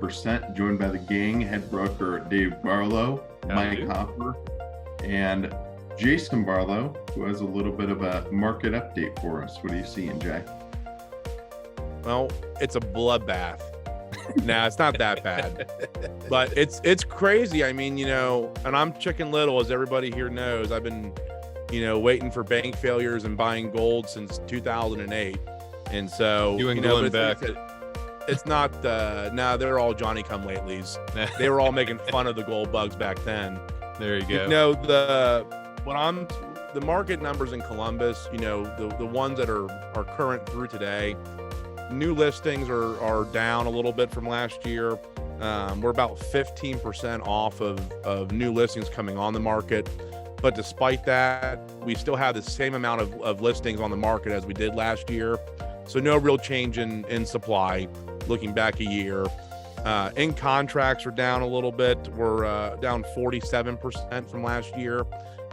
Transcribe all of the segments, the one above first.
Percent, joined by the gang, head broker Dave Barlow, Mike Hopper, and Jason Barlow, who has a little bit of a market update for us. What are you seeing, Jay? Well, it's a bloodbath. Nah, it's not that bad, but it's crazy. I mean, and I'm Chicken Little, as everybody here knows. I've been, waiting for bank failures and buying gold since 2008. And so, you and Glenn Beck. It's not, no, they're all Johnny come latelys. They were all making fun of the gold bugs back then. There you go. The market numbers in Columbus, the ones that are current through today, new listings are down a little bit from last year. We're about 15% off of new listings coming on the market. But despite that, we still have the same amount of listings on the market as we did last year. So no real change in supply looking back a year. In contracts are down a little bit. We're down 47% from last year.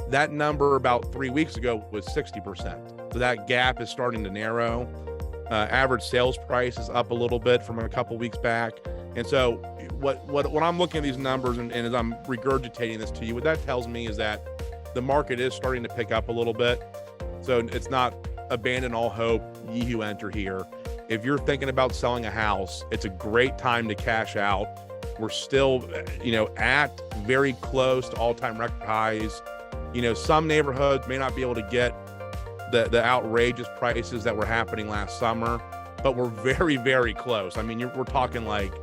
That number about 3 weeks ago was 60%. So that gap is starting to narrow. Average sales price is up a little bit from a couple weeks back. And so what I'm looking at these numbers and as I'm regurgitating this to you, what that tells me is that the market is starting to pick up a little bit. So it's not abandon all hope, ye who enter here. If you're thinking about selling a house, it's a great time to cash out. We're still, at very close to all-time record highs. Some neighborhoods may not be able to get the outrageous prices that were happening last summer, but we're very, very close. I mean, we're talking like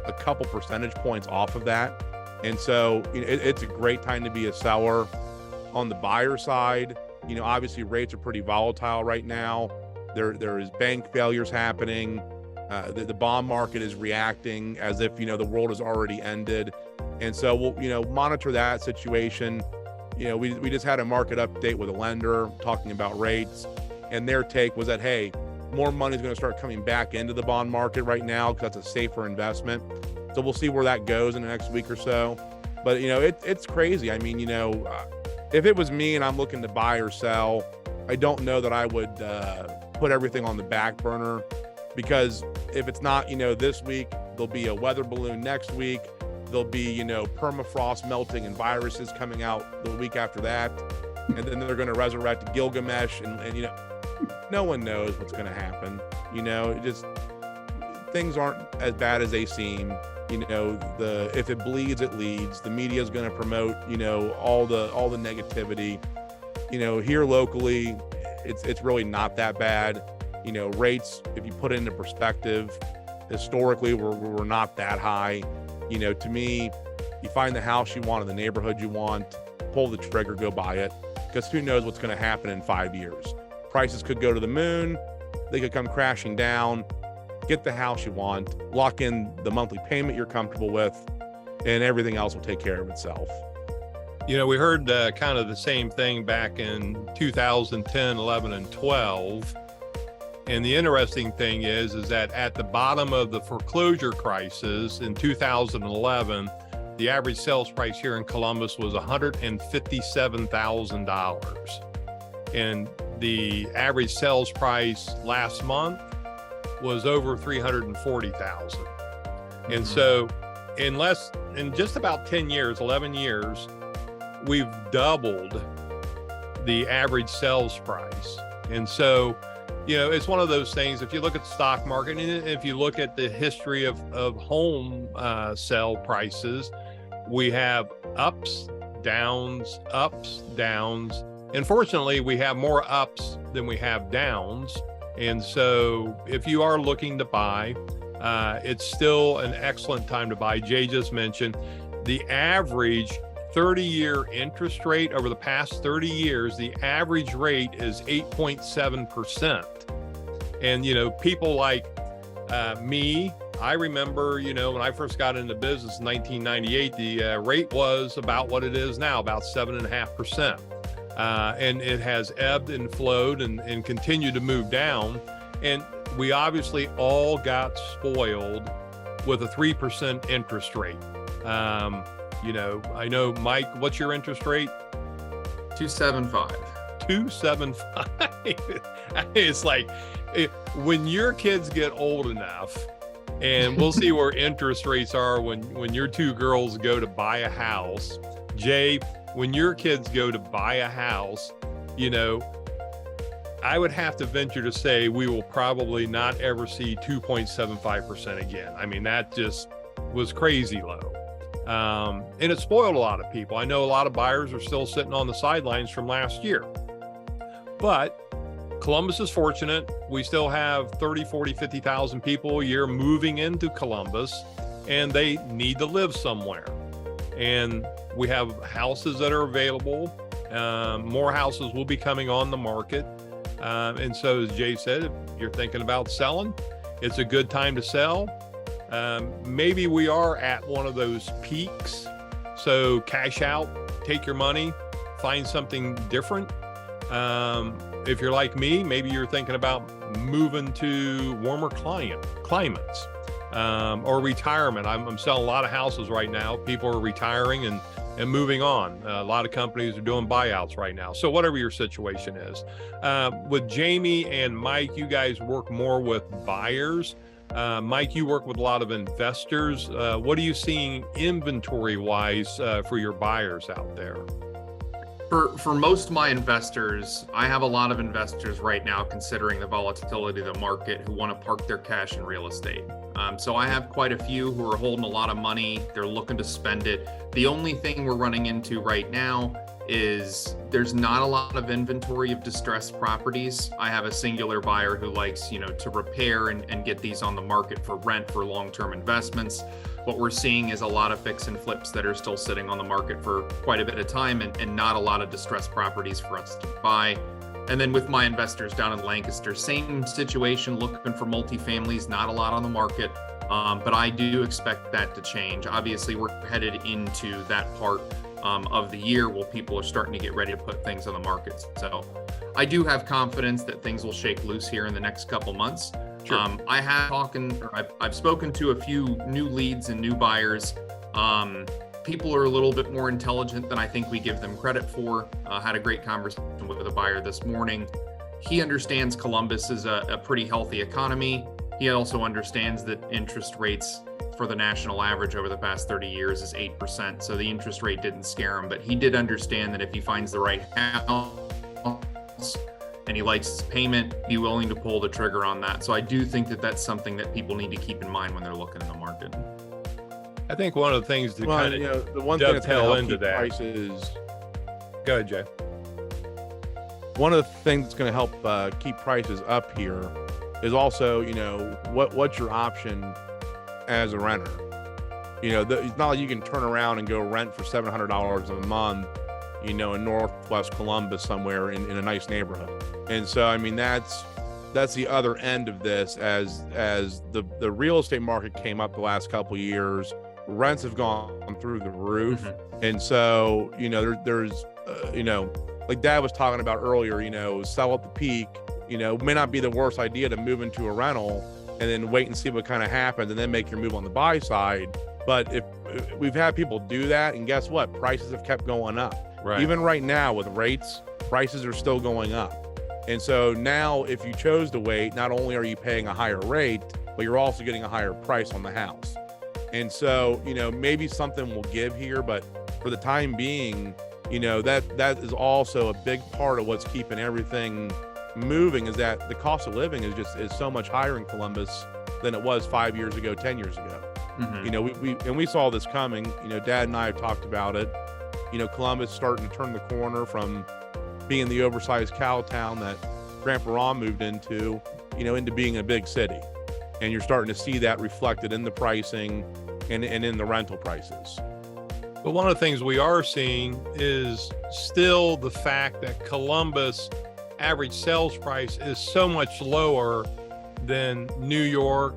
a couple percentage points off of that. And so it's a great time to be a seller. On the buyer side, obviously rates are pretty volatile right now. There is bank failures happening. The bond market is reacting as if, the world has already ended. And so we'll, monitor that situation. We just had a market update with a lender talking about rates, and their take was that, hey, more money is going to start coming back into the bond market right now because that's a safer investment. So we'll see where that goes in the next week or so. But, it's crazy. I mean, if it was me and I'm looking to buy or sell, I don't know that I would put everything on the back burner, because if it's not, this week, there'll be a weather balloon next week. There'll be, permafrost melting and viruses coming out the week after that. And then they're going to resurrect Gilgamesh and no one knows what's going to happen. Things aren't as bad as they seem. If it bleeds, it leads. The media is going to promote, all the negativity. Here locally, it's really not that bad. Rates, if you put it into perspective, historically, we're not that high. To me, you find the house you want in the neighborhood you want, pull the trigger, go buy it, because who knows what's going to happen in 5 years. Prices could go to the moon. They could come crashing down. Get the house you want, lock in the monthly payment you're comfortable with, and everything else will take care of itself. We heard kind of the same thing back in 2010, 11, and 12. And the interesting thing is that at the bottom of the foreclosure crisis in 2011, the average sales price here in Columbus was $157,000. And the average sales price last month was over $340,000. And so in just about 10 years, 11 years, we've doubled the average sales price. And so, it's one of those things. If you look at the stock market, and if you look at the history of home sale prices, we have ups, downs. And fortunately, we have more ups than we have downs. And so if you are looking to buy, it's still an excellent time to buy. Jay just mentioned the average 30-year interest rate over the past 30 years, the average rate is 8.7%. And, people like me, I remember, when I first got into business in 1998, the rate was about what it is now, about 7.5%. And it has ebbed and flowed and continued to move down. And we obviously all got spoiled with a 3% interest rate. I know, Mike, what's your interest rate? 275. 275. It's like when your kids get old enough And we'll see where interest rates are when your two girls go to buy a house. Jay, when your kids go to buy a house, you know, I would have to venture to say we will probably not ever see 2.75% again. I mean, that just was crazy low. And it spoiled a lot of people. I know a lot of buyers are still sitting on the sidelines from last year. But Columbus is fortunate. We still have 30, 40, 50,000 people a year moving into Columbus, and they need to live somewhere. And we have houses that are available. More houses will be coming on the market. And so, as Jay said, if you're thinking about selling, it's a good time to sell. Maybe we are at one of those peaks. So cash out, take your money, find something different. If you're like me, maybe you're thinking about moving to warmer climates or retirement. I'm selling a lot of houses right now. People are retiring and moving on. A lot of companies are doing buyouts right now. So whatever your situation is. With Jamie and Mike, you guys work more with buyers. Mike, you work with a lot of investors. What are you seeing inventory-wise for your buyers out there? For most of my investors, I have a lot of investors right now considering the volatility of the market who want to park their cash in real estate. So I have quite a few who are holding a lot of money. They're looking to spend it. The only thing we're running into right now is there's not a lot of inventory of distressed properties. I have a singular buyer who likes, to repair and get these on the market for rent for long-term investments. What we're seeing is a lot of fix and flips that are still sitting on the market for quite a bit of time and not a lot of distressed properties for us to buy. And then with my investors down in Lancaster, same situation, looking for multifamilies, not a lot on the market. But I do expect that to change. Obviously, we're headed into that part of the year where people are starting to get ready to put things on the market. So I do have confidence that things will shake loose here in the next couple months. Sure. I've spoken to a few new leads and new buyers. People are a little bit more intelligent than I think we give them credit for. Had a great conversation with a buyer this morning. He understands Columbus is a pretty healthy economy. He also understands that interest rates for the national average over the past 30 years is 8%. So the interest rate didn't scare him, but he did understand that if he finds the right house and he likes his payment, be willing to pull the trigger on that. So I do think that that's something that people need to keep in mind when they're looking in the market. I think one of the things to kind of the one thing that's going to help into keep that prices. Go ahead, Jay. One of the things that's going to help keep prices up here is also, what's your option as a renter? It's not like you can turn around and go rent for $700 a month, in Northwest Columbus somewhere in a nice neighborhood. And so, I mean, that's the other end of this. As the real estate market came up the last couple of years, rents have gone through the roof. Mm-hmm. And so, there's like Dad was talking about earlier, sell at the peak, may not be the worst idea to move into a rental and then wait and see what kind of happens and then make your move on the buy side. But if we've had people do that, and guess what? Prices have kept going up. Right. Even right now with rates, prices are still going up. And so now if you chose to wait, not only are you paying a higher rate, but you're also getting a higher price on the house. And so, maybe something will give here, but for the time being, that is also a big part of what's keeping everything moving, is that the cost of living is so much higher in Columbus than it was 5 years ago, 10 years ago. Mm-hmm. We saw this coming. Dad and I have talked about it. Columbus starting to turn the corner from being the oversized cow town that Grandpa Ron moved into being a big city. And you're starting to see that reflected in the pricing and in the rental prices. But one of the things we are seeing is still the fact that Columbus average sales price is so much lower than New York,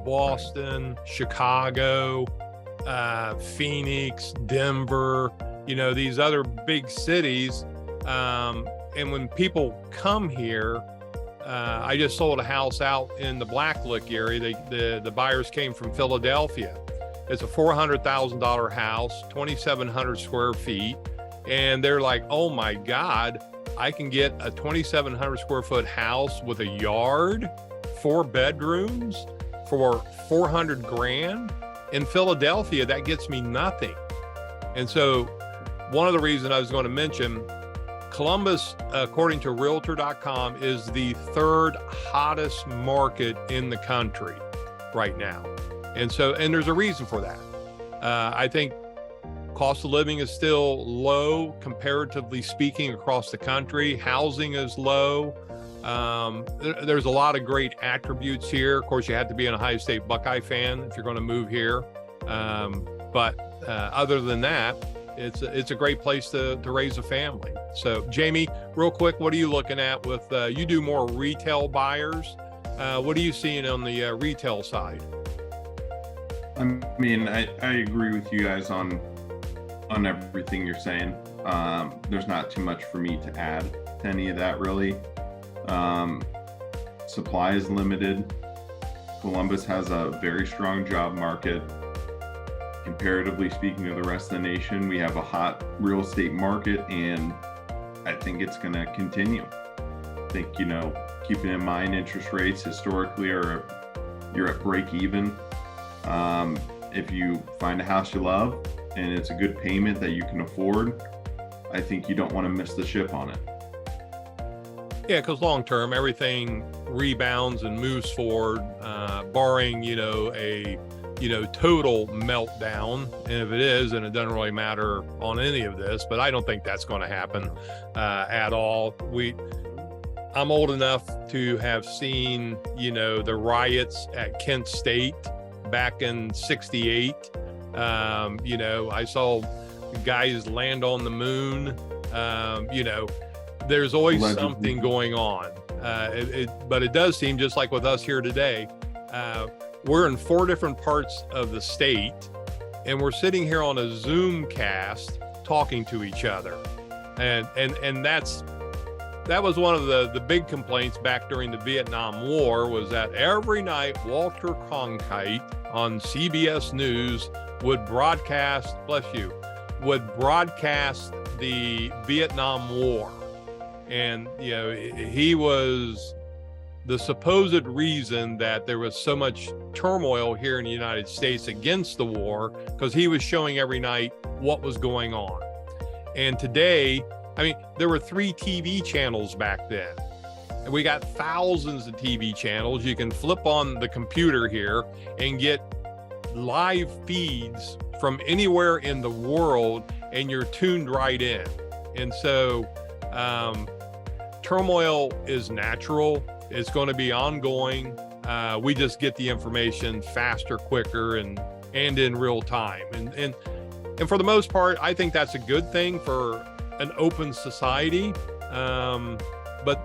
Boston, Chicago, Phoenix, Denver, these other big cities. And when people come here, I just sold a house out in the Blacklick area. The buyers came from Philadelphia. It's a $400,000 house, 2,700 square feet. And they're like, oh my God, I can get a 2,700 square foot house with a yard, 4 bedrooms for 400 grand. In Philadelphia, that gets me nothing. And so one of the reasons I was going to mention, Columbus, according to Realtor.com, is the third hottest market in the country right now. And there's a reason for that. I think cost of living is still low, comparatively speaking, across the country. Housing is low. There's a lot of great attributes here. Of course, you have to be an Ohio State Buckeye fan if you're going to move here. But other than that, it's a great place to raise a family. So, Jamie, real quick, what are you looking at with, you do more retail buyers. What are you seeing on the retail side? I mean, I agree with you guys on everything you're saying. There's not too much for me to add to any of that, really. Supply is limited. Columbus has a very strong job market. Comparatively speaking to the rest of the nation, we have a hot real estate market, and I think it's going to continue. I think, keeping in mind interest rates historically you're at break even. If you find a house you love and it's a good payment that you can afford, I think you don't want to miss the ship on it. Yeah, because long term, everything rebounds and moves forward, barring, a total meltdown. And if it is, and it doesn't really matter on any of this, but I don't think that's going to happen at all. I'm old enough to have seen, the riots at Kent State back in '68. I saw guys land on the moon. There's always something going on. But it does seem, just like with us here today, we're in 4 different parts of the state, and we're sitting here on a Zoom cast talking to each other. And that was one of the big complaints back during the Vietnam War, was that every night Walter Cronkite on CBS News would broadcast, the Vietnam War. And, he was the supposed reason that there was so much turmoil here in the United States against the war, because he was showing every night what was going on. And today, there were 3 TV channels back then. And we got thousands of TV channels. You can flip on the computer here and get live feeds from anywhere in the world, and you're tuned right in. And so turmoil is natural. It's going to be ongoing. We just get the information faster, quicker, and in real time. And for the most part, I think that's a good thing for an open society. But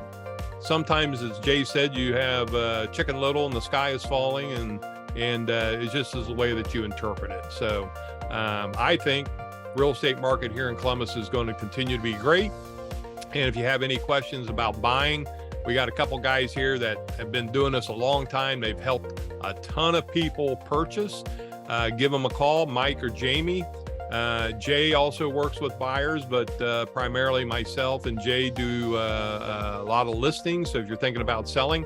sometimes, as Jay said, you have Chicken Little and the sky is falling, and it just is the way that you interpret it. So I think real estate market here in Columbus is going to continue to be great. And if you have any questions about buying, we got a couple guys here that have been doing this a long time. They've helped a ton of people purchase. Give them a call, Mike or Jamie. Jay also works with buyers, but primarily myself and Jay do a lot of listings. So if you're thinking about selling,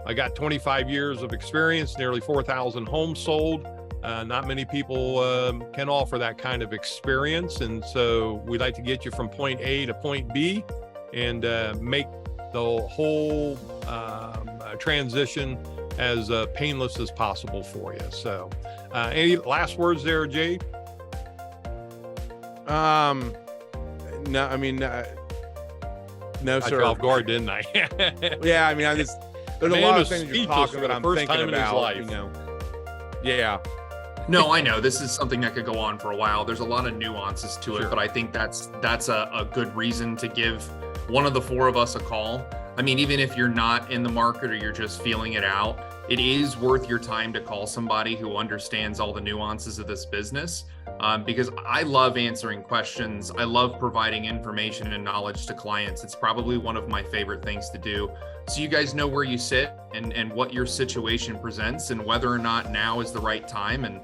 I got 25 years of experience, nearly 4,000 homes sold. Not many people can offer that kind of experience. And so we'd like to get you from point A to point B and make the whole transition as painless as possible for you. So any last words there, Jay? No, no, sir. I fell off guard, didn't I? Yeah, there's a lot of things you're talking about. I'm thinking about, Yeah. No, I know this is something that could go on for a while. There's a lot of nuances to it, Sure. but I think that's a good reason to give one of the 4 of us a call. Even if you're not in the market or you're just feeling it out, it is worth your time to call somebody who understands all the nuances of this business. Because I love answering questions. I love providing information and knowledge to clients. It's probably one of my favorite things to do. So you guys know where you sit and what your situation presents and whether or not now is the right time. And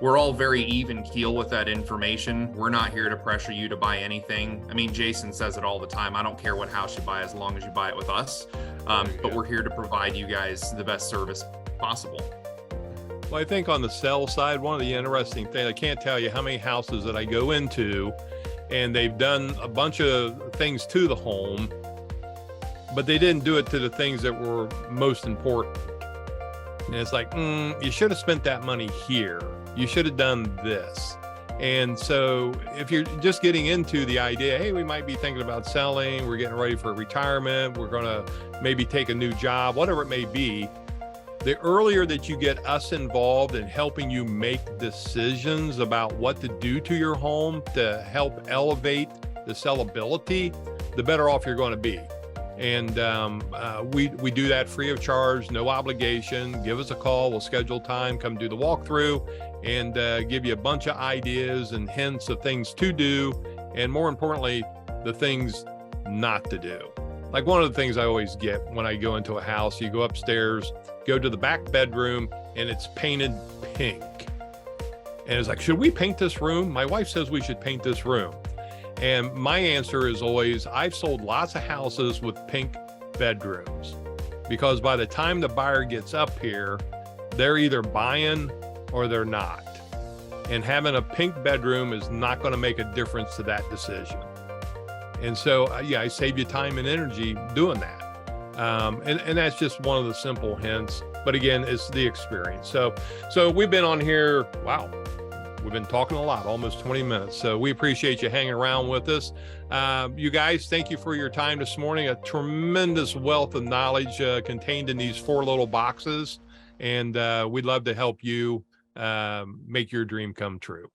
we're all very even keel with that information. We're not here to pressure you to buy anything. Jason says it all the time. I don't care what house you buy as long as you buy it with us. But we're here to provide you guys the best service possible. Well, I think on the sell side, one of the interesting things, I can't tell you how many houses that I go into and they've done a bunch of things to the home, but they didn't do it to the things that were most important. And it's like, you should have spent that money here. You should have done this. And so if you're just getting into the idea, hey, we might be thinking about selling, we're getting ready for retirement, we're going to maybe take a new job, whatever it may be, the earlier that you get us involved in helping you make decisions about what to do to your home to help elevate the sellability, the better off you're going to be. And we do that free of charge, no obligation. Give us a call. We'll schedule time, come do the walkthrough, and give you a bunch of ideas and hints of things to do, and more importantly, the things not to do. Like one of the things I always get when I go into a house, you go upstairs, go to the back bedroom, and it's painted pink. And it's like, should we paint this room? My wife says we should paint this room. And my answer is always, I've sold lots of houses with pink bedrooms, because by the time the buyer gets up here, they're either buying or they're not. And having a pink bedroom is not going to make a difference to that decision. And so, yeah, I save you time and energy doing that. And that's just one of the simple hints. But again, it's the experience. So we've been on here, wow, we've been talking a lot, almost 20 minutes. So we appreciate you hanging around with us. You guys, thank you for your time this morning. A tremendous wealth of knowledge contained in these 4 little boxes. And we'd love to help you make your dream come true.